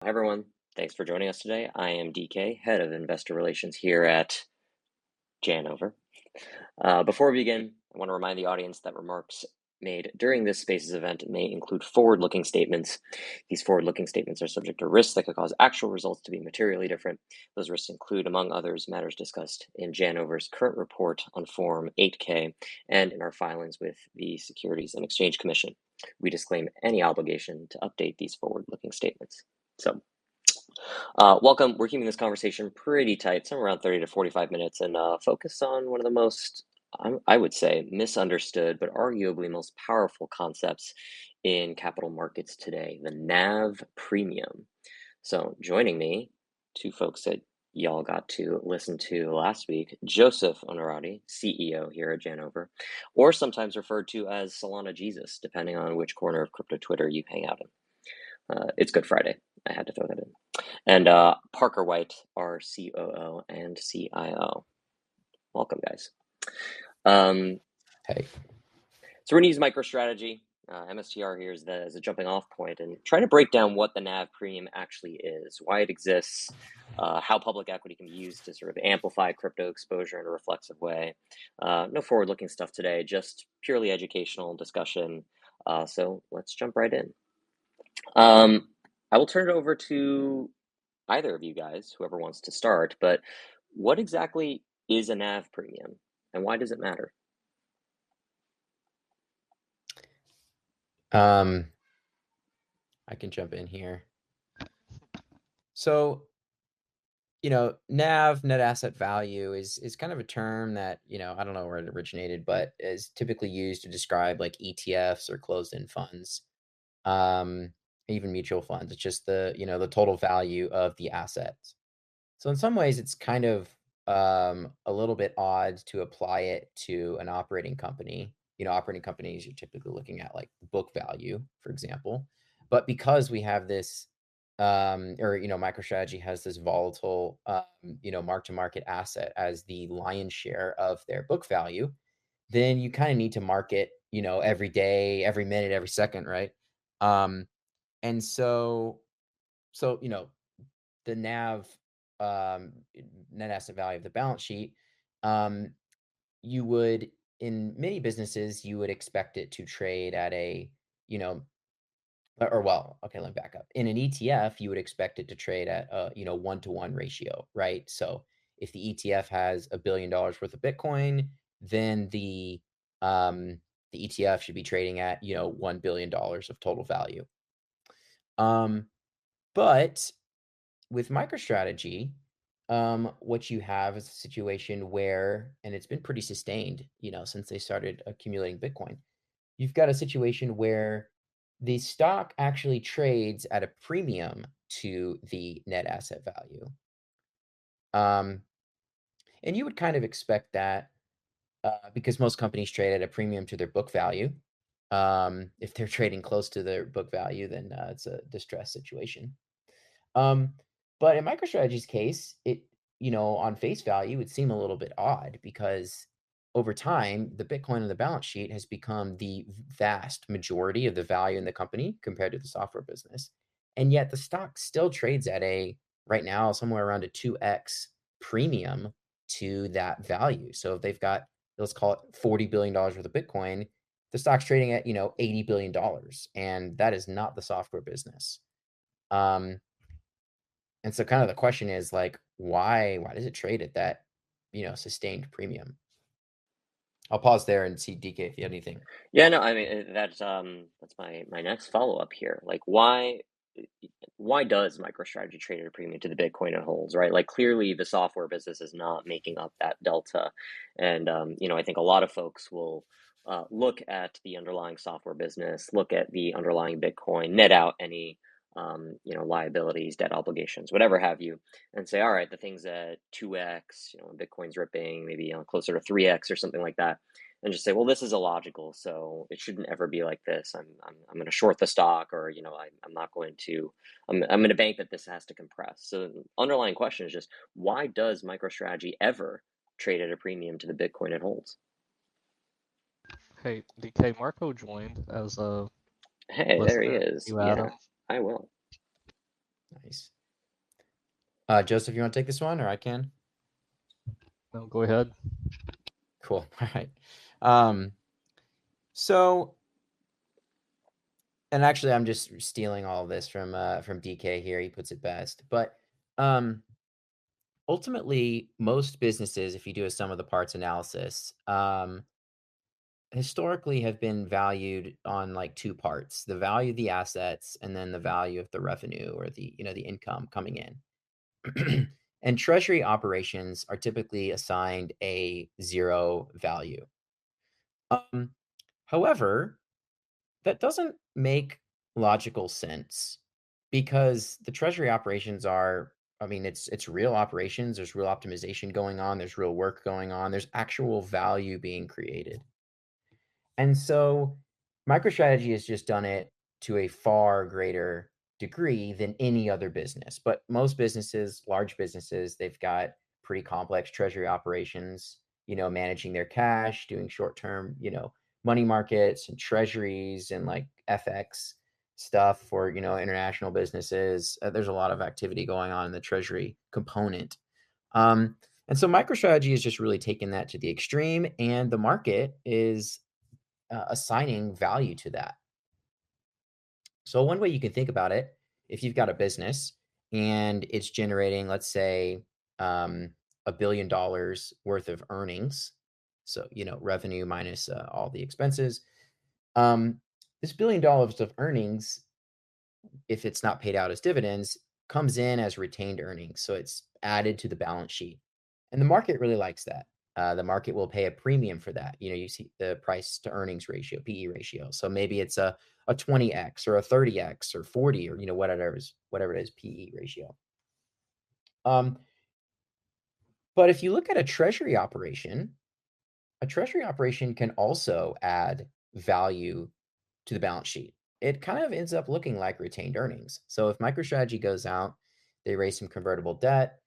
Hi, everyone. Thanks for joining us today. I am DK, Head of Investor Relations here at JNVR. Before we begin, I want to remind the audience that remarks made during this Spaces event may include forward-looking statements. These forward-looking statements are subject to risks that could cause actual results to be materially different. Those risks include, among others, matters discussed in JNVR's current report on Form 8K and in our filings with the Securities and Exchange Commission. We disclaim any obligation to update these forward-looking statements. Welcome. We're keeping this conversation pretty tight, somewhere around 30 to 45 minutes, and focus on one of the most, I would say, misunderstood, but arguably most powerful concepts in capital markets today, the NAV premium. So joining me, two folks that y'all got to listen to last week, Joseph Onorati, CEO here at JNVR, or sometimes referred to as Solana Jesus, depending on which corner of crypto Twitter you hang out in. It's Good Friday. I had to throw that in. And Parker White, our COO and CIO. Welcome, guys. Hey. So we're going to use MicroStrategy. MSTR here is as a jumping off point and trying to break down what the NAV premium actually is, why it exists, how public equity can be used to sort of amplify crypto exposure in a reflexive way. No forward-looking stuff today, just purely educational discussion. So let's jump right in. I will turn it over to either of you guys, whoever wants to start, but what exactly is a NAV premium and why does it matter? I can jump in here. So, NAV, net asset value, is kind of a term that, I don't know where it originated, but is typically used to describe like ETFs or closed-end funds, even mutual funds. It's just the total value of the assets. So in some ways, it's kind of a little bit odd to apply it to an operating company. Operating companies, you're typically looking at like book value, for example. But because we have this, MicroStrategy has this volatile, mark-to-market asset as the lion's share of their book value, then you kind of need to market, every day, every minute, every second, right? And so, the NAV, net asset value of the balance sheet, you would, in many businesses, you would expect it to trade at a, okay, let me back up. In an ETF, you would expect it to trade at a, 1-to-1 ratio, right? So if the ETF has $1 billion worth of Bitcoin, then the ETF should be trading at, $1 billion of total value. But with MicroStrategy, what you have is a situation where, and it's been pretty sustained, since they started accumulating Bitcoin. You've got a situation where the stock actually trades at a premium to the net asset value. And you would kind of expect that because most companies trade at a premium to their book value. If they're trading close to their book value, then it's a distressed situation. But in MicroStrategy's case, it, on face value, would seem a little bit odd because over time, the Bitcoin on the balance sheet has become the vast majority of the value in the company compared to the software business. And yet the stock still trades at right now, somewhere around a 2x premium to that value. So if they've got, let's call it $40 billion worth of Bitcoin, the stock's trading at, $80 billion. And that is not the software business. And so kind of the question is like, why does it trade at that, sustained premium? I'll pause there and see DK if you have anything. Yeah, no, I mean that's my next follow-up here. Like why does MicroStrategy trade at a premium to the Bitcoin it holds, right? Like clearly the software business is not making up that delta. And I think a lot of folks will look at the underlying software business, look at the underlying Bitcoin, net out any liabilities, debt obligations, whatever have you, and say, all right, the thing's at 2x, Bitcoin's ripping, maybe closer to 3x or something like that, and just say, well, this is illogical, so it shouldn't ever be like this. I'm going to short the stock, or I'm not going to. I'm going to bank that this has to compress. So the underlying question is just why does MicroStrategy ever trade at a premium to the Bitcoin it holds? Hey, DK, Marco joined as a Hey, there he listener. is. You add Yeah, him. I will. Joseph, you want to take this one, or I can? No, go ahead. Cool. All right. Um, so, and actually, I'm just stealing all of this from DK here. He puts it best, but ultimately, most businesses, if you do a sum of the parts analysis, historically have been valued on like two parts: the value of the assets, and then the value of the revenue, or the the income coming in. And treasury operations are typically assigned a zero value. Um, However, that doesn't make logical sense, because the treasury operations are, I mean, it's real operations. There's real optimization going on. There's real work going on. There's actual value being created. And so MicroStrategy has just done it to a far greater degree than any other business. But most businesses, large businesses, they've got pretty complex treasury operations, managing their cash, doing short-term, money markets and treasuries and like FX stuff for, international businesses. There's a lot of activity going on in the treasury component. And so MicroStrategy is just really taken that to the extreme, and the market is assigning value to that. So one way you can think about it, if you've got a business and it's generating, let's say, $1 billion worth of earnings, so revenue minus all the expenses, this $1 billion of earnings, if it's not paid out as dividends, comes in as retained earnings. So it's added to the balance sheet. And the market really likes that. The market will pay a premium for that. You see the price to earnings ratio, PE ratio. So maybe it's a 20x or a 30x or 40, or whatever it is, PE ratio. But if you look at a treasury operation can also add value to the balance sheet. It kind of ends up looking like retained earnings. So if MicroStrategy goes out, they raise some convertible debt,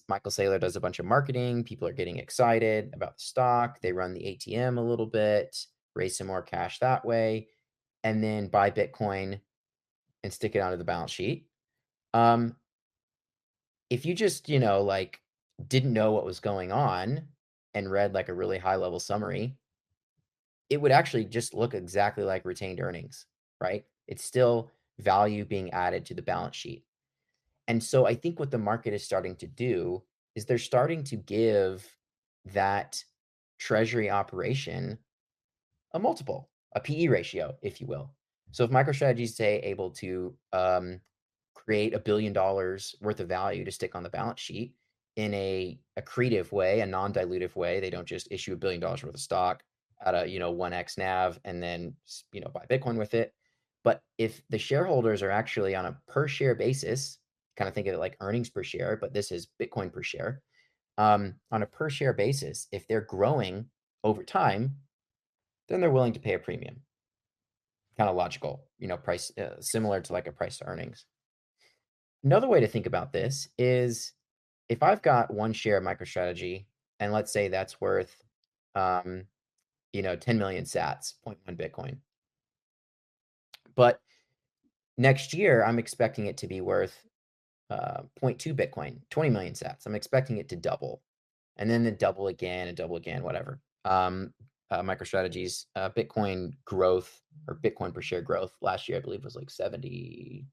Michael Saylor does a bunch of marketing, people are getting excited about the stock, they run the ATM a little bit, raise some more cash that way, and then buy Bitcoin and stick it onto the balance sheet. If you just, like, didn't know what was going on and read like a really high level summary, it would actually just look exactly like retained earnings, right? It's still value being added to the balance sheet. And so I think what the market is starting to do is they're starting to give that treasury operation a multiple, a PE ratio, if you will. So if MicroStrategy is, say, able to create $1 billion worth of value to stick on the balance sheet in a accretive way, a non-dilutive way, they don't just issue $1 billion worth of stock at a 1x NAV and then buy Bitcoin with it. But if the shareholders are actually on a per share basis, kind of think of it like earnings per share, but this is Bitcoin per share. On a per share basis, if they're growing over time, then they're willing to pay a premium. Kind of logical, price, similar to like a price to earnings. Another way to think about this is, if I've got one share of MicroStrategy, and let's say that's worth, 10 million sats, 0.1 Bitcoin. But next year, I'm expecting it to be worth 0.2 Bitcoin, 20 million sats. I'm expecting it to double, and then double again and double again, whatever. MicroStrategy's Bitcoin growth, or Bitcoin per share growth last year, I believe, was like 72%.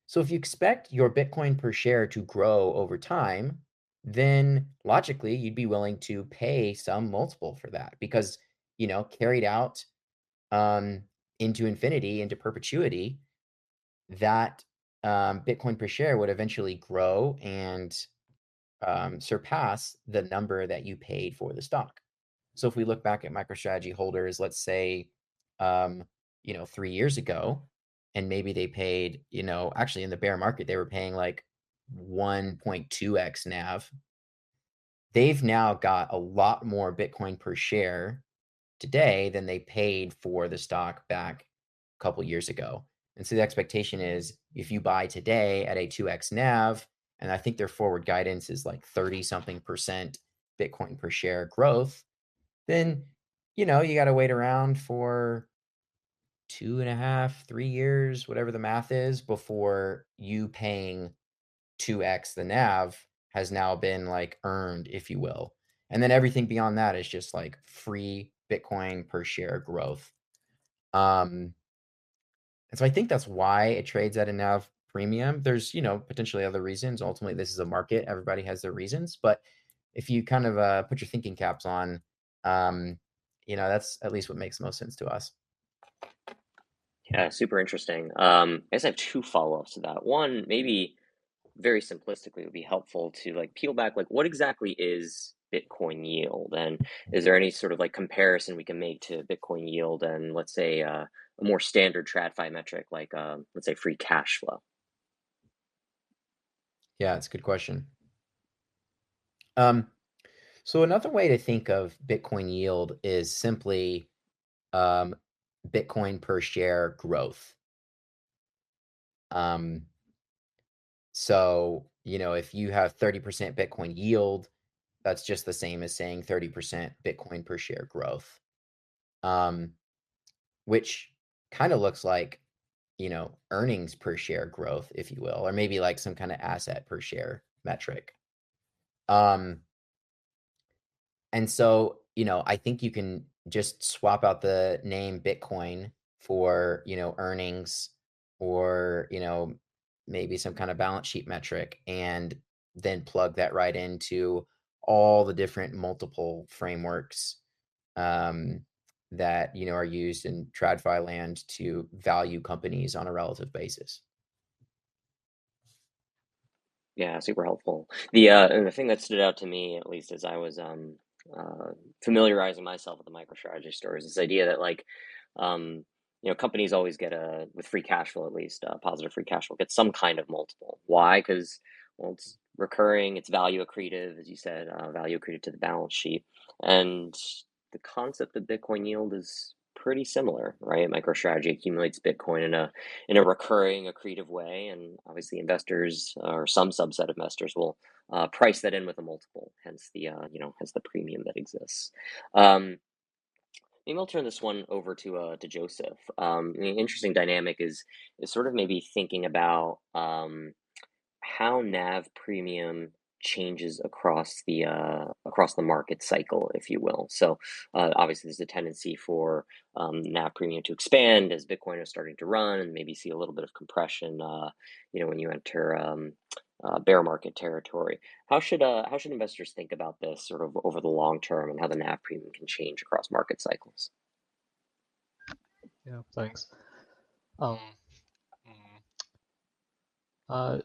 So if you expect your Bitcoin per share to grow over time, then logically you'd be willing to pay some multiple for that, because, carried out into infinity, into perpetuity, that Bitcoin per share would eventually grow and surpass the number that you paid for the stock. So if we look back at MicroStrategy holders, let's say, 3 years ago, and maybe they paid, actually in the bear market, they were paying like 1.2x NAV. They've now got a lot more Bitcoin per share today than they paid for the stock back a couple years ago. And so the expectation is, if you buy today at a 2x NAV, and I think their forward guidance is like 30 something percent Bitcoin per share growth, then, you got to wait around for 2.5, 3 years, whatever the math is, before you paying 2x the NAV has now been like earned, if you will. And then everything beyond that is just like free Bitcoin per share growth. And so I think that's why it trades at a NAV premium. There's, potentially other reasons. Ultimately, this is a market. Everybody has their reasons. But if you kind of put your thinking caps on, that's at least what makes most sense to us. Yeah, super interesting. I guess I have two follow-ups to that. One, maybe very simplistically, it would be helpful to like peel back, like what exactly is Bitcoin yield, and is there any sort of like comparison we can make to Bitcoin yield and let's say a more standard TradFi metric like let's say free cash flow? Yeah, it's a good question. So another way to think of Bitcoin yield is simply Bitcoin per share growth. So, if you have 30% Bitcoin yield, that's just the same as saying 30% Bitcoin per share growth, which kind of looks like, earnings per share growth, if you will, or maybe like some kind of asset per share metric. And so, I think you can just swap out the name Bitcoin for, earnings or, maybe some kind of balance sheet metric, and then plug that right into all the different multiple frameworks that, are used in TradFi land to value companies on a relative basis. Yeah, super helpful. And the thing that stood out to me, at least as I was familiarizing myself with the MicroStrategy stories, this idea that like companies always get with free cash flow, at least positive free cash flow, get some kind of multiple. Why? Because, well, it's recurring, it's value accretive, as you said, value accretive to the balance sheet, and the concept of Bitcoin yield is pretty similar, right? MicroStrategy accumulates Bitcoin in a recurring accretive way, and obviously investors or some subset of investors will price that in with a multiple, hence the premium that exists. Maybe I'll turn this one over to Joseph. The interesting dynamic is sort of maybe thinking about how NAV premium changes across the market cycle, if you will. So obviously, there's a tendency for NAV premium to expand as Bitcoin is starting to run, and maybe see a little bit of compression. When you enter bear market territory. How should investors think about this sort of over the long term, and how the NAV premium can change across market cycles? Yeah, thanks. Um, mm, uh,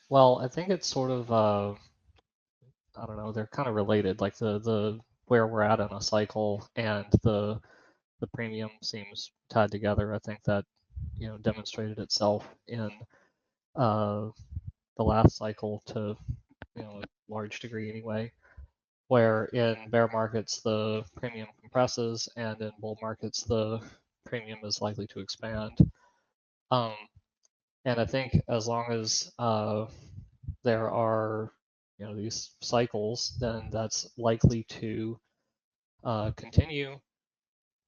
well, I think it's sort of I don't know, they're kind of related, like the where we're at in a cycle and the premium seems tied together. I think that demonstrated itself in uh, the last cycle to a large degree anyway, where in bear markets the premium compresses and in bull markets the premium is likely to expand. Um, and I think as long as there are these cycles, then that's likely to continue,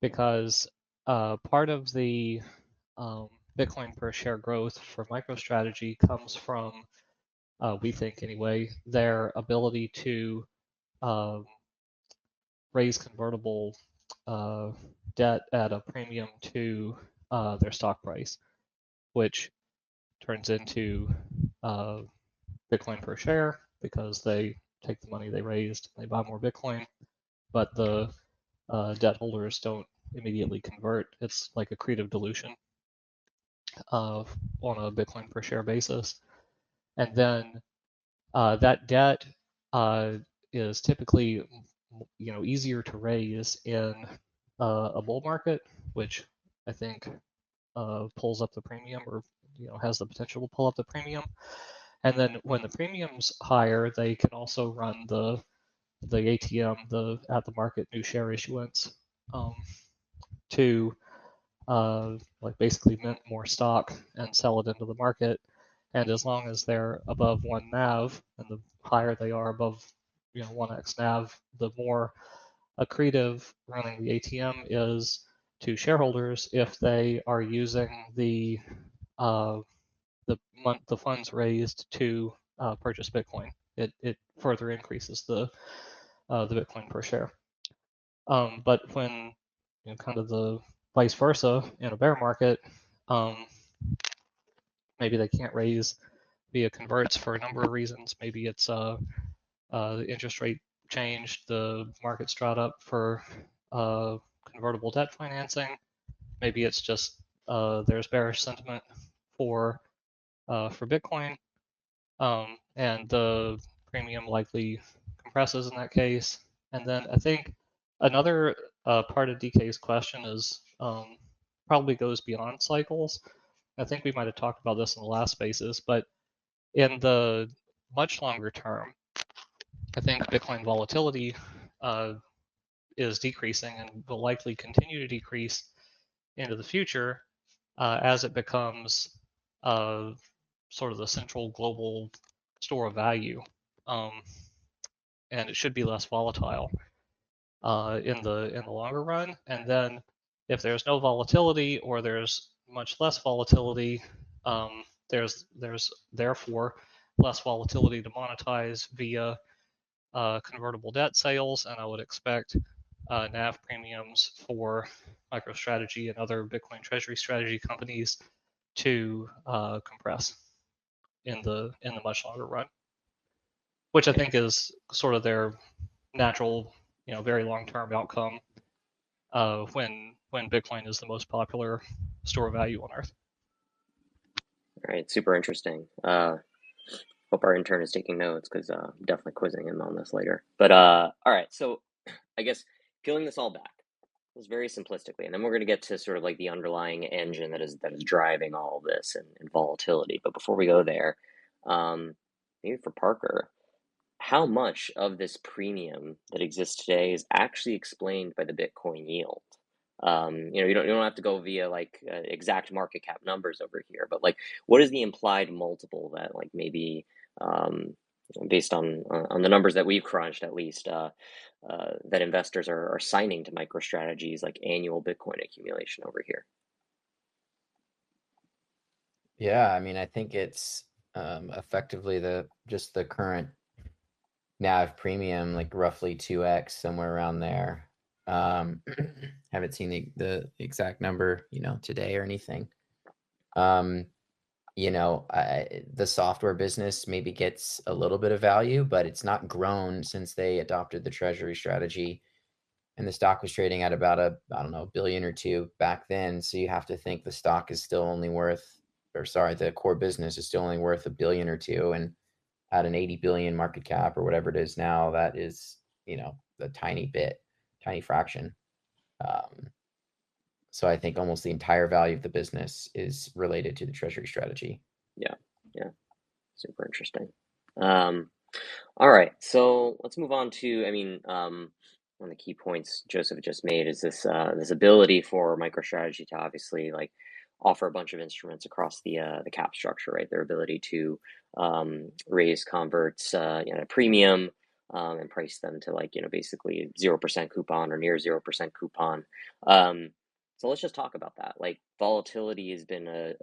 because part of the Bitcoin per share growth for MicroStrategy comes from, we think anyway, their ability to um, raise convertible debt at a premium to their stock price, which turns into Bitcoin per share because they take the money they raised, they buy more Bitcoin, but the debt holders don't immediately convert. It's like accretive dilution on a Bitcoin per share basis. And then that debt is typically easier to raise in a bull market, which I think pulls up the premium, or has the potential to pull up the premium. And then when the premium's higher, they can also run the ATM, the at the market new share issuance, to like basically mint more stock and sell it into the market. And as long as they're above 1 NAV, and the higher they are above 1x NAV, the more accretive running the ATM is, to shareholders if they are using the funds raised to purchase Bitcoin. It further increases the Bitcoin per share. But when kind of the vice versa in a bear market, maybe they can't raise via converts for a number of reasons. Maybe it's the interest rate changed, the market's dried up for convertible debt financing. Maybe it's just there's bearish sentiment for Bitcoin, and the premium likely compresses in that case. And then I think another part of DK's question is probably goes beyond cycles. I think we might have talked about this in the last spaces, but in the much longer term, I think Bitcoin volatility is decreasing and will likely continue to decrease into the future as it becomes sort of the central global store of value, and it should be less volatile in the longer run. And then if there's no volatility or there's much less volatility, there's therefore less volatility to monetize via convertible debt sales, and I would expect NAV premiums for MicroStrategy and other Bitcoin treasury strategy companies to compress in the much longer run, which I think is sort of their natural, very long-term outcome when Bitcoin is the most popular store of value on Earth. All right, super interesting. Hope our intern is taking notes because I'm definitely quizzing him on this later. But all right, so I guess peeling this all back, was very simplistically, and then we're going to get to sort of like the underlying engine that is driving all of this and volatility. But before we go there, maybe for Parker, how much of this premium that exists today is actually explained by the Bitcoin yield? You don't have to go via like exact market cap numbers over here, but like, what is the implied multiple that like maybe based on the numbers that we've crunched at least that investors are assigning to MicroStrategy's like annual Bitcoin accumulation over here? Yeah, I mean, I think it's effectively just the current NAV premium, like roughly 2x, somewhere around there. Haven't seen the exact number, today or anything. The software business maybe gets a little bit of value, but it's not grown since they adopted the treasury strategy. And the stock was trading at about $1 billion or $2 billion back then. So you have to think the stock is still only the core business is still only worth $1 billion or $2 billion. And at an 80 billion market cap or whatever it is now, that is, a tiny fraction. So I think almost the entire value of the business is related to the treasury strategy. Yeah. Super interesting. All right, so let's move on to, one of the key points Joseph just made is this ability for MicroStrategy to obviously like offer a bunch of instruments across the cap structure, right? Their ability to raise converts at a premium and price them to like basically 0% coupon or near 0% coupon. So let's just talk about that. Like volatility has been a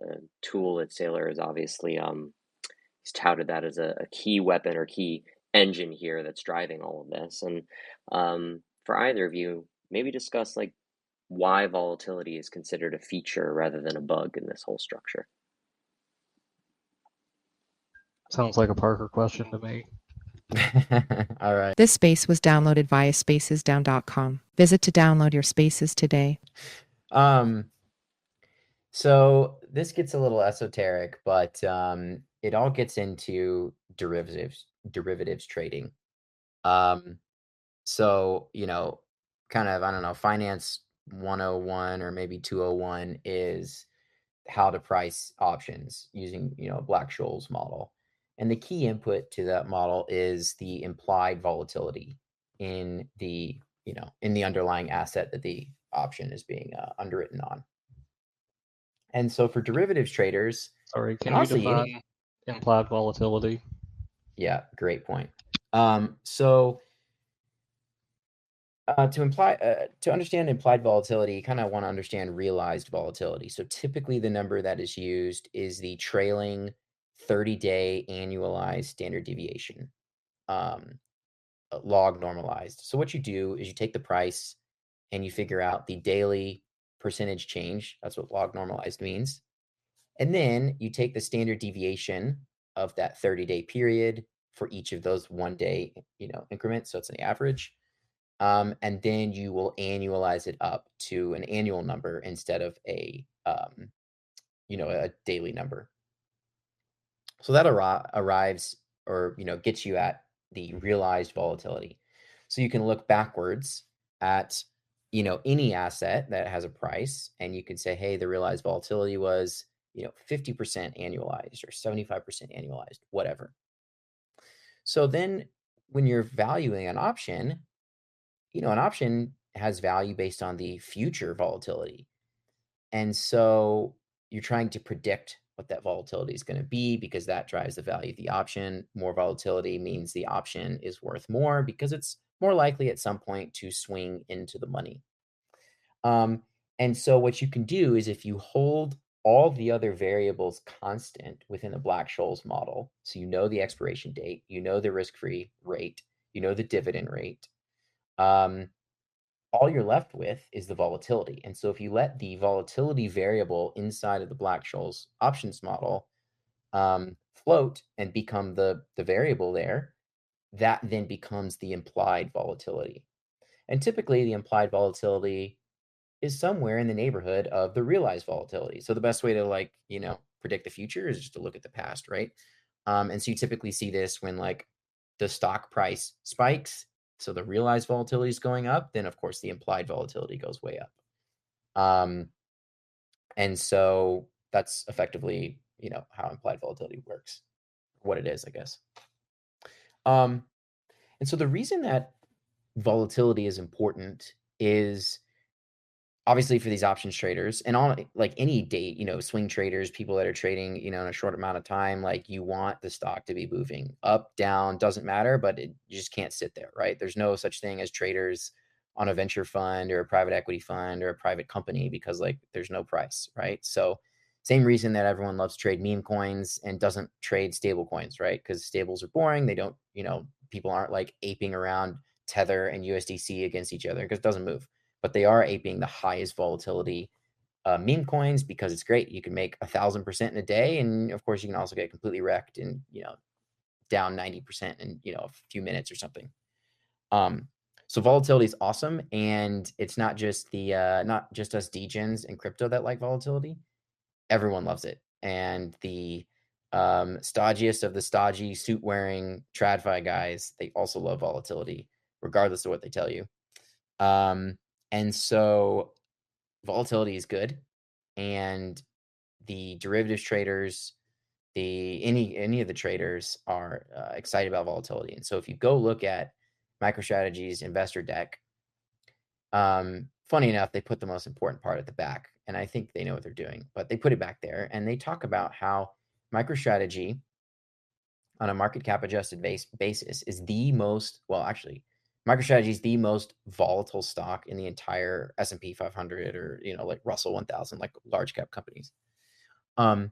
tool that Saylor has obviously he's touted that as a key weapon or key engine here that's driving all of this. And for either of you, maybe discuss like why volatility is considered a feature rather than a bug in this whole structure. Sounds like a Parker question to me. All right. This space was downloaded via spacesdown.com. Visit to download your spaces today. So this gets a little esoteric, but it all gets into derivatives trading. So, kind of, I don't know, finance 101 or maybe 201 is how to price options using, Black-Scholes model. And the key input to that model is the implied volatility in the underlying asset that the option is being underwritten on. And so for derivatives traders, sorry, can you define implied volatility? Yeah, great point. So To understand implied volatility, you kind of want to understand realized volatility. So typically the number that is used is the trailing 30-day annualized standard deviation, log normalized. So what you do is you take the price and you figure out the daily percentage change. That's what log normalized means. And then you take the standard deviation of that 30-day period for each of those 1 day, increments. So it's an average. And then you will annualize it up to an annual number instead of a daily number. So that arrives or gets you at the realized volatility. So you can look backwards at any asset that has a price, and you can say, hey, the realized volatility was 50% annualized or 75% annualized, whatever. So then when you're valuing an option, an option has value based on the future volatility. And so you're trying to predict what that volatility is going to be because that drives the value of the option. More volatility means the option is worth more because it's more likely at some point to swing into the money. And so what you can do is if you hold all the other variables constant within the Black-Scholes model, so the expiration date, the risk-free rate, the dividend rate, all you're left with is the volatility. And so if you let the volatility variable inside of the Black-Scholes options model float and become the variable there, that then becomes the implied volatility. And typically the implied volatility is somewhere in the neighborhood of the realized volatility. So the best way to predict the future is just to look at the past, right? And so you typically see this when the stock price spikes, so the realized volatility is going up, then of course the implied volatility goes way up. And so that's effectively, how implied volatility works, what it is, I guess. And so the reason that volatility is important is obviously for these options traders and on any date, swing traders, people that are trading, in a short amount of time, you want the stock to be moving up, down, doesn't matter, but you just can't sit there, right? There's no such thing as traders on a venture fund or a private equity fund or a private company because there's no price, right? So same reason that everyone loves to trade meme coins and doesn't trade stable coins, right? Because stables are boring. They don't, people aren't aping around Tether and USDC against each other because it doesn't move. But they are aping the highest volatility meme coins because it's great. You can make 1,000% in a day, and of course, you can also get completely wrecked and down 90% in a few minutes or something. So volatility is awesome, and it's not just not just us degens in crypto that like volatility. Everyone loves it, and the stodgiest of the stodgy suit wearing TradFi guys, they also love volatility, regardless of what they tell you. And so volatility is good, and the derivatives traders, any of the traders are excited about volatility. And so if you go look at MicroStrategy's investor deck, funny enough, they put the most important part at the back, and I think they know what they're doing, but they put it back there, and they talk about how MicroStrategy on a market cap adjusted basis is the most, well, actually, MicroStrategy is the most volatile stock in the entire S&P 500 or, Russell 1000, large cap companies. In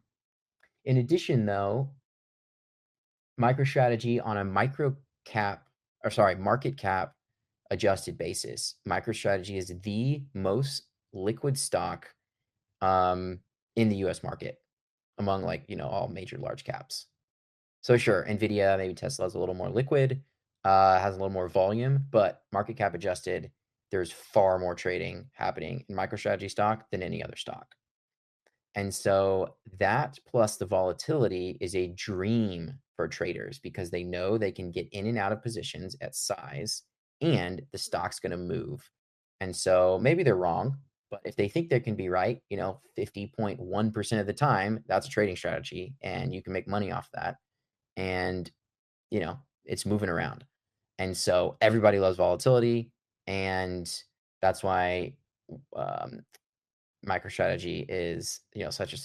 addition, though, MicroStrategy on a market cap adjusted basis, MicroStrategy is the most liquid stock in the US market among all major large caps. So sure, NVIDIA, maybe Tesla is a little more liquid, has a little more volume, but market cap adjusted, there's far more trading happening in MicroStrategy stock than any other stock. And so that plus the volatility is a dream for traders because they know they can get in and out of positions at size and the stock's going to move. And so maybe they're wrong, but if they think they can be right, 50.1% of the time, that's a trading strategy and you can make money off that. And, it's moving around. And so everybody loves volatility. And that's why MicroStrategy is, such a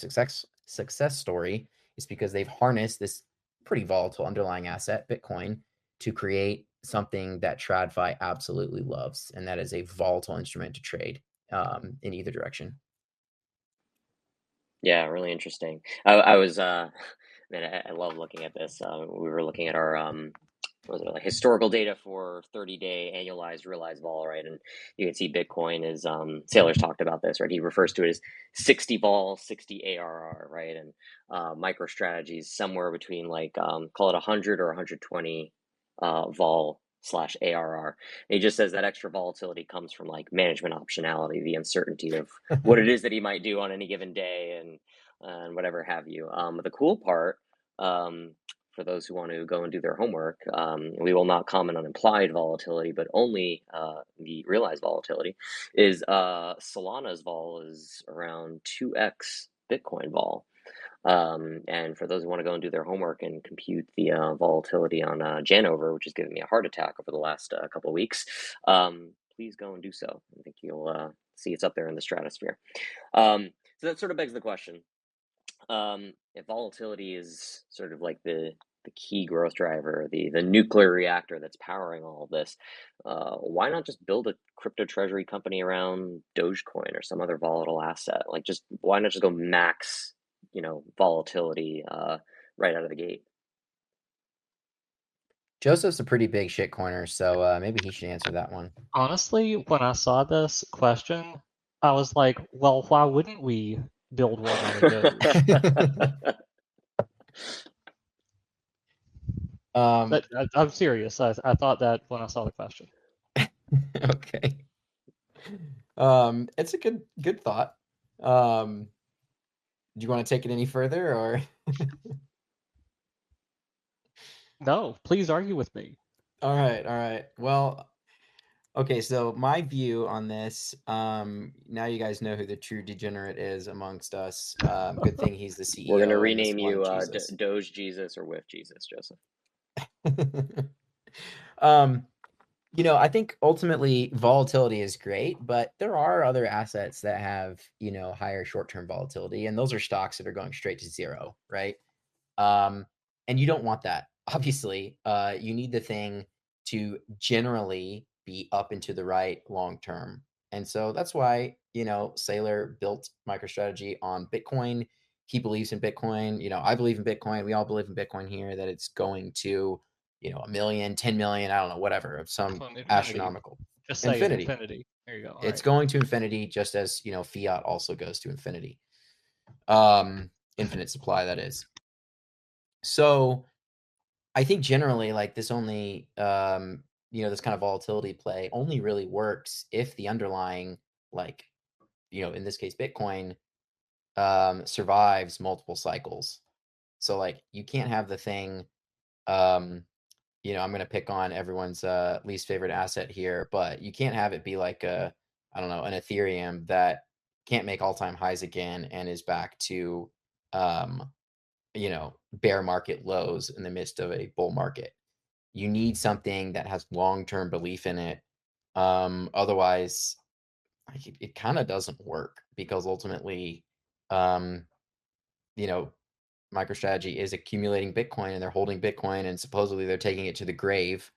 success story, is because they've harnessed this pretty volatile underlying asset, Bitcoin, to create something that TradFi absolutely loves, and that is a volatile instrument to trade in either direction. Yeah, really interesting. I was man, I love looking at this. We were looking at our what was it, like historical data for 30-day annualized realized vol, right? And you can see Bitcoin is Sailor's talked about this, right? He refers to it as 60 vol, 60 ARR, right? And MicroStrategy is somewhere between like call it 100 or 120 vol slash ARR. And he just says that extra volatility comes from like management optionality, the uncertainty of what it is that he might do on any given day and whatever have you. But the cool part, for those who want to go and do their homework, we will not comment on implied volatility, but only the realized volatility. Is Solana's vol is around 2x Bitcoin vol. And for those who want to go and do their homework and compute the volatility on Janover, which is giving me a heart attack over the last couple of weeks, please go and do so. I think you'll see it's up there in the stratosphere. So that sort of begs the question. If volatility is sort of like the key growth driver, the nuclear reactor that's powering all of this, why not just build a crypto treasury company around Dogecoin or some other volatile asset? Like, just why not just go max, volatility right out of the gate? Joseph's a pretty big shitcoiner, so maybe he should answer that one. Honestly, when I saw this question, I was like, well, why wouldn't we build one out of Doge? But I'm serious. I thought that when I saw the question. Okay. It's a good thought. Do you want to take it any further, or? No, please argue with me. All right. Well, okay, so my view on this, now you guys know who the true degenerate is amongst us. Good thing he's the CEO. We're gonna rename and you Jesus. Doge Jesus or With Jesus, Joseph. I think ultimately volatility is great, but there are other assets that have, higher short-term volatility, and those are stocks that are going straight to zero, right? And you don't want that. Obviously, you need the thing to generally be up and to the right long term. And so that's why, Saylor built MicroStrategy on Bitcoin. He believes in Bitcoin. I believe in Bitcoin. We all believe in Bitcoin here, that it's going to, 1 million, 10 million, I don't know, whatever, of some Infinity. astronomical. Just say infinity. There you go. All It's right. going to infinity, just as, fiat also goes to infinity. Infinite supply, that is. So I think generally, like, this only, this kind of volatility play only really works if the underlying, like, in this case, Bitcoin, survives multiple cycles. So, like, you can't have the thing, I'm going to pick on everyone's least favorite asset here, but you can't have it be like I don't know, an Ethereum that can't make all-time highs again and is back to, bear market lows in the midst of a bull market. You need something that has long-term belief in it. Otherwise, it kind of doesn't work, because ultimately, MicroStrategy is accumulating Bitcoin, and they're holding Bitcoin, and supposedly they're taking it to the grave,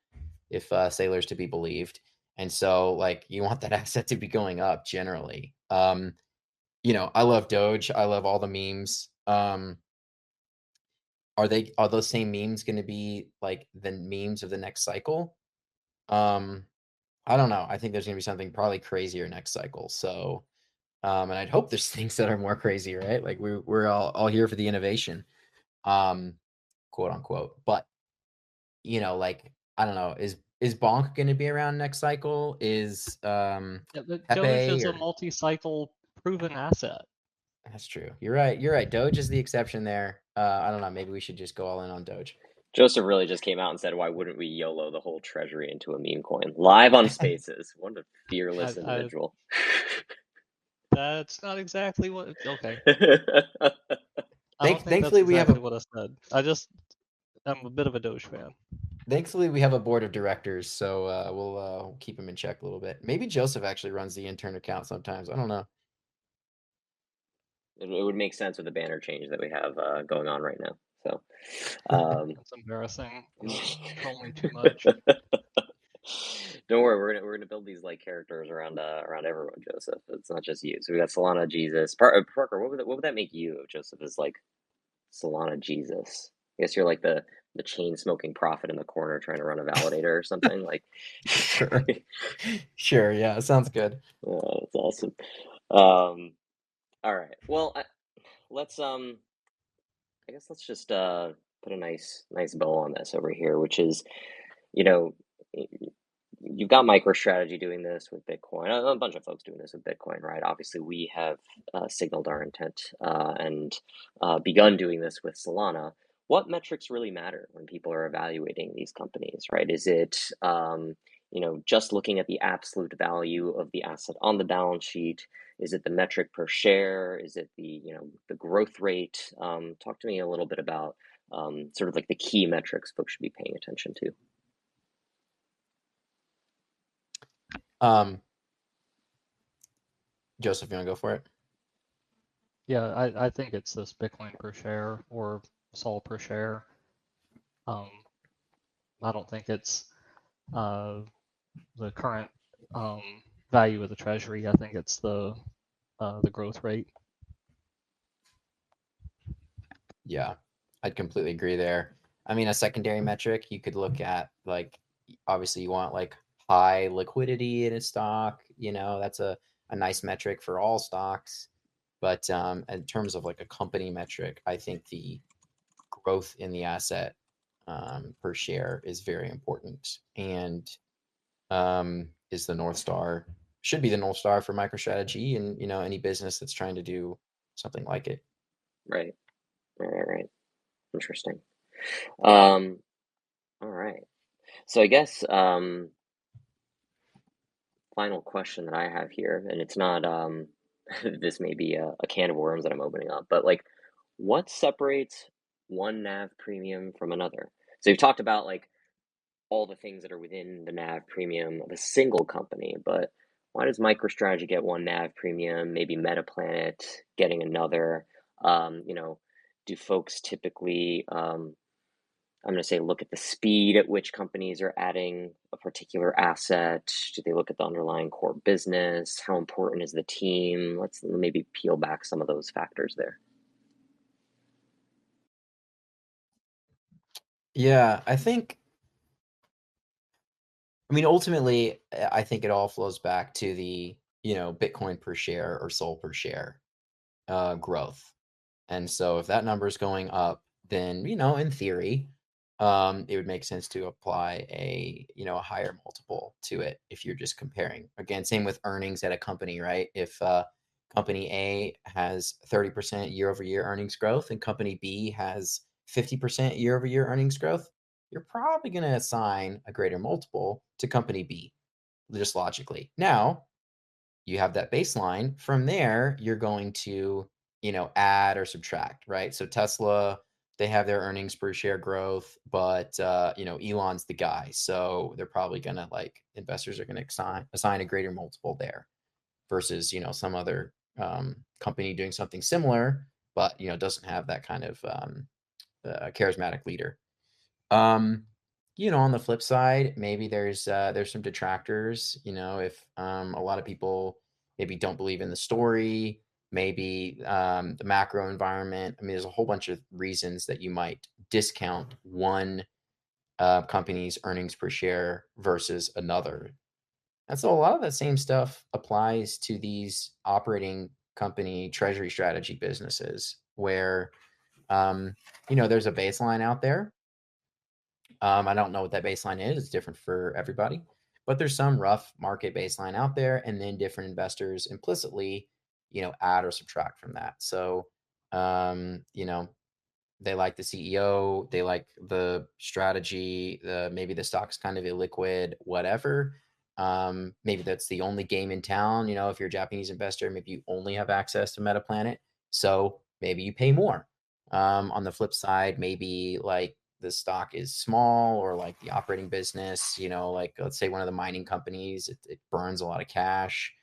if Sailor's to be believed. And so, like, you want that asset to be going up generally. I love Doge. I love all the memes. Are those same memes going to be like the memes of the next cycle? I don't know. I think there's going to be something probably crazier next cycle. So, and I'd hope there's things that are more crazy, right? Like, we're all here for the innovation, quote unquote. But like, I don't know. Is Bonk going to be around next cycle? Is But Pepe Doge is a or... multi-cycle proven asset. That's true. You're right. Doge is the exception there. I don't know. Maybe we should just go all in on Doge. Joseph really just came out and said, why wouldn't we YOLO the whole treasury into a meme coin? Live on Spaces. What a fearless individual. That's not exactly what... Okay. I don't think that's exactly what I said. I'm a bit of a Doge fan. Thankfully, we have a board of directors, so we'll keep him in check a little bit. Maybe Joseph actually runs the intern account sometimes. I don't know. It would make sense with the banner change that we have going on right now. So, That's embarrassing. Troll me too much. don't worry, we're gonna build these like characters around everyone, Joseph. It's not just you. So we got Solana Jesus. Parker, what would that make you, Joseph? Is like Solana Jesus. I guess you're like the chain smoking prophet in the corner trying to run a validator or something. Like, Sure. Sure. Yeah, sounds good. oh, that's awesome. All right. Well, let's I guess let's just put a nice bow on this over here, which is, you know, you've got MicroStrategy doing this with Bitcoin, a bunch of folks doing this with Bitcoin, right? Obviously, we have signaled our intent and begun doing this with Solana. What metrics really matter when people are evaluating these companies, right? Is it just looking at the absolute value of the asset on the balance sheet? Is it the metric per share? Is it the growth rate? Talk to me a little bit about sort of like the key metrics folks should be paying attention to. Joseph, you want to go for it? Yeah, I think it's this Bitcoin per share or Sol per share. I don't think it's the current value of the treasury. I think it's the growth rate. Yeah, I'd completely agree there. I mean, a secondary metric you could look at, like, obviously you want like high liquidity in a stock. That's a nice metric for all stocks. But in terms of like a company metric, I think the growth in the asset per share is very important, and is the North Star, should be the North Star for MicroStrategy and any business that's trying to do something like it. Right. Interesting. All right. So I guess final question that I have here, and it's not this may be a can of worms that I'm opening up, but like, what separates one NAV premium from another? So you've talked about like all the things that are within the NAV premium of a single company, but why does MicroStrategy get one NAV premium, maybe MetaPlanet getting another? Do folks typically, I'm going to say, look at the speed at which companies are adding a particular asset? Do they look at the underlying core business? How important is the team? Let's maybe peel back some of those factors there. Yeah, ultimately, I think it all flows back to the, Bitcoin per share or Sol per share growth. And so if that number is going up, then, in theory, it would make sense to apply a higher multiple to it if you're just comparing. Again, same with earnings at a company, right? If company A has 30% year over year earnings growth and company B has 50% year over year earnings growth, you're probably going to assign a greater multiple to company B, just logically. Now, you have that baseline. From there, you're going to, add or subtract, right? So Tesla, they have their earnings per share growth, but Elon's the guy. So they're probably gonna, like, investors are gonna assign a greater multiple there versus, some other company doing something similar, but doesn't have that kind of charismatic leader. On the flip side, maybe there's some detractors. If a lot of people maybe don't believe in the story, maybe the macro environment. I mean, there's a whole bunch of reasons that you might discount one company's earnings per share versus another. And so a lot of that same stuff applies to these operating company treasury strategy businesses where there's a baseline out there. I don't know what that baseline is. It's different for everybody, but there's some rough market baseline out there, and then different investors implicitly, add or subtract from that. So, they like the CEO, they like the strategy, maybe the stock's kind of illiquid, whatever. Maybe that's the only game in town. If you're a Japanese investor, maybe you only have access to MetaPlanet, so maybe you pay more. On the flip side, maybe like the stock is small, or like the operating business, like let's say one of the mining companies, it burns a lot of cash.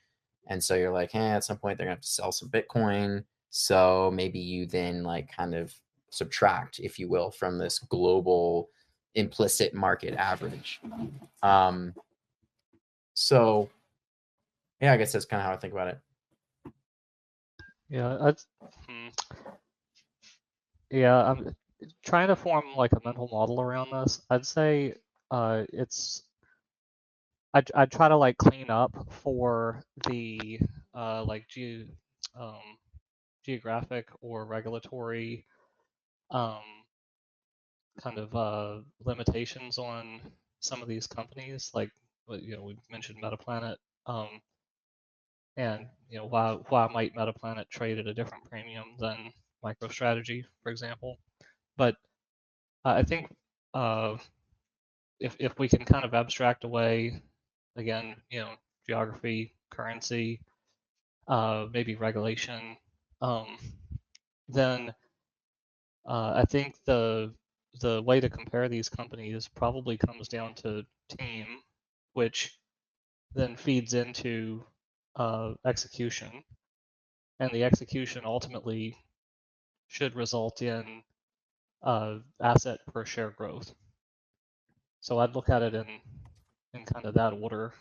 And so you're like, at some point they're gonna have to sell some Bitcoin. So maybe you then like kind of subtract, if you will, from this global implicit market average. So yeah, I guess that's kind of how I think about it. Yeah, I'm trying to form like a mental model around this. I'd say it's I'd try to like clean up for the like geographic or regulatory kind of limitations on some of these companies, like we mentioned Metaplanet, and why might Metaplanet trade at a different premium than MicroStrategy, for example. But I think if we can kind of abstract away, again, geography, currency, maybe regulation, then I think the way to compare these companies probably comes down to team, which then feeds into execution, and the execution ultimately should result in asset per share growth. So I'd look at it in kind of that order,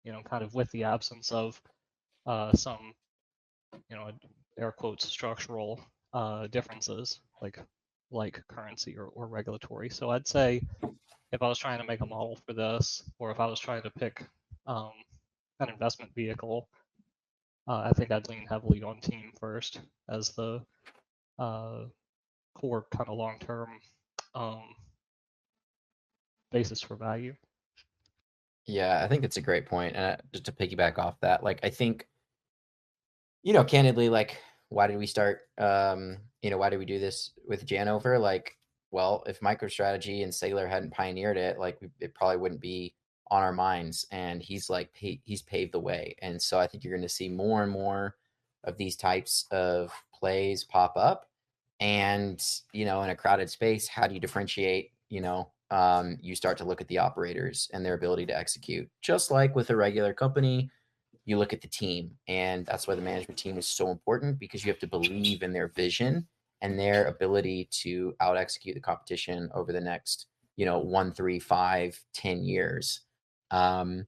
kind of with the absence of some, air quotes, structural differences like currency or regulatory. So I'd say if I was trying to make a model for this, or if I was trying to pick an investment vehicle, I think I'd lean heavily on team first as the core kind of long-term basis for value. Yeah, I think it's a great point. And just to piggyback off that, like, I think, candidly, like, why did we start, why did we do this with Janover? Like, well, if MicroStrategy and Saylor hadn't pioneered it, like, it probably wouldn't be on our minds. And he's like, he's paved the way. And so I think you're going to see more and more of these types of plays pop up. And, in a crowded space, how do you differentiate? You start to look at the operators and their ability to execute. Just like with a regular company, you look at the team, and that's why the management team is so important, because you have to believe in their vision and their ability to out execute the competition over the next 1, 3, 5, 10 years. And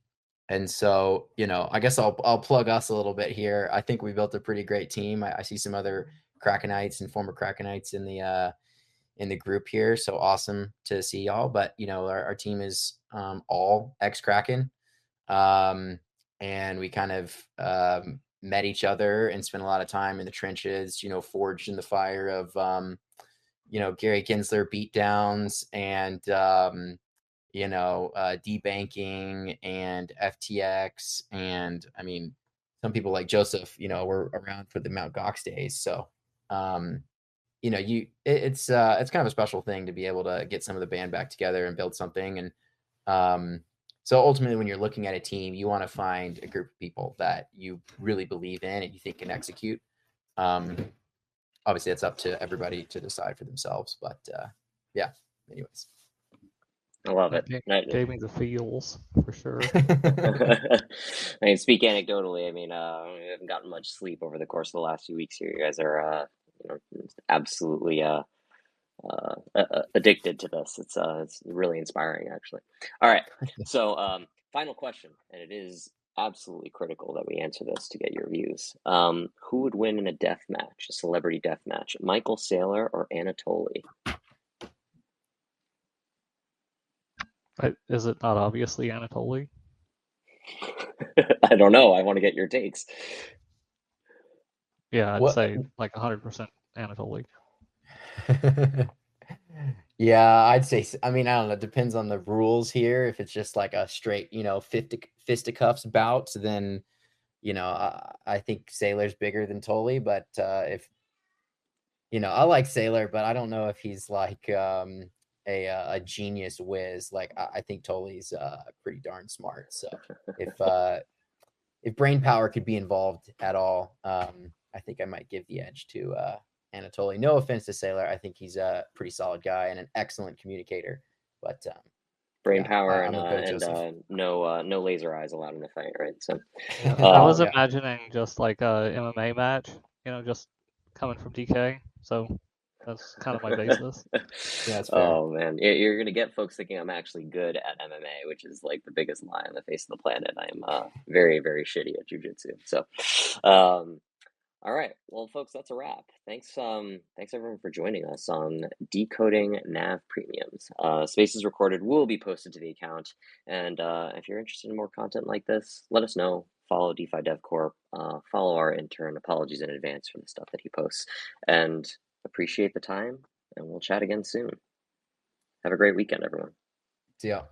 so I guess I'll plug us a little bit here. I think we built a pretty great team. I see some other Krakenites and former Krakenites in the group here, so awesome to see y'all. But our team is all ex-Kraken. And we kind of met each other and spent a lot of time in the trenches, forged in the fire of, Gary Gensler beatdowns and, debanking and FTX. And I mean, some people like Joseph, were around for the Mt. Gox days. So, it's kind of a special thing to be able to get some of the band back together and build something. And, so ultimately, when you're looking at a team, you want to find a group of people that you really believe in and you think can execute. Obviously, it's up to everybody to decide for themselves. But yeah, anyways. I love it. Gave me the feels for sure. I mean, speak anecdotally. I mean, we haven't gotten much sleep over the course of the last few weeks here. You guys are, absolutely addicted to this. It's really inspiring, actually. All right, so final question, and it is absolutely critical that we answer this to get your views. Who would win in a death match, a celebrity death match, Michael Saylor or Anatoly? Is it not obviously Anatoly? I don't know. I want to get your takes. Yeah, I'd say like 100% Anatoly. Yeah, I'd say, I mean, I don't know. It depends on the rules here. If it's just like a straight, fisticuffs bout, then, I think Saylor's bigger than Tolley. But if, I like Saylor, but I don't know if he's like a genius whiz. Like, I think Tolley's pretty darn smart. So if brain power could be involved at all, I think I might give the edge to Anatoly. No offense to Saylor. I think he's a pretty solid guy and an excellent communicator. But brain power and no laser eyes allowed in the fight, right? So I was imagining just like a MMA match, just coming from DK. So That's kind of my basis. Yeah, that's fair. Oh man, you're gonna get folks thinking I'm actually good at MMA, which is like the biggest lie on the face of the planet. I'm very, very shitty at jujitsu. So, all right, well, folks, that's a wrap. Thanks everyone for joining us on Decoding NAV Premiums. Spaces recorded will be posted to the account, and if you're interested in more content like this, let us know. Follow DeFi Dev Corp. Follow our intern. Apologies in advance for the stuff that he posts, and appreciate the time. And we'll chat again soon. Have a great weekend, everyone. See ya.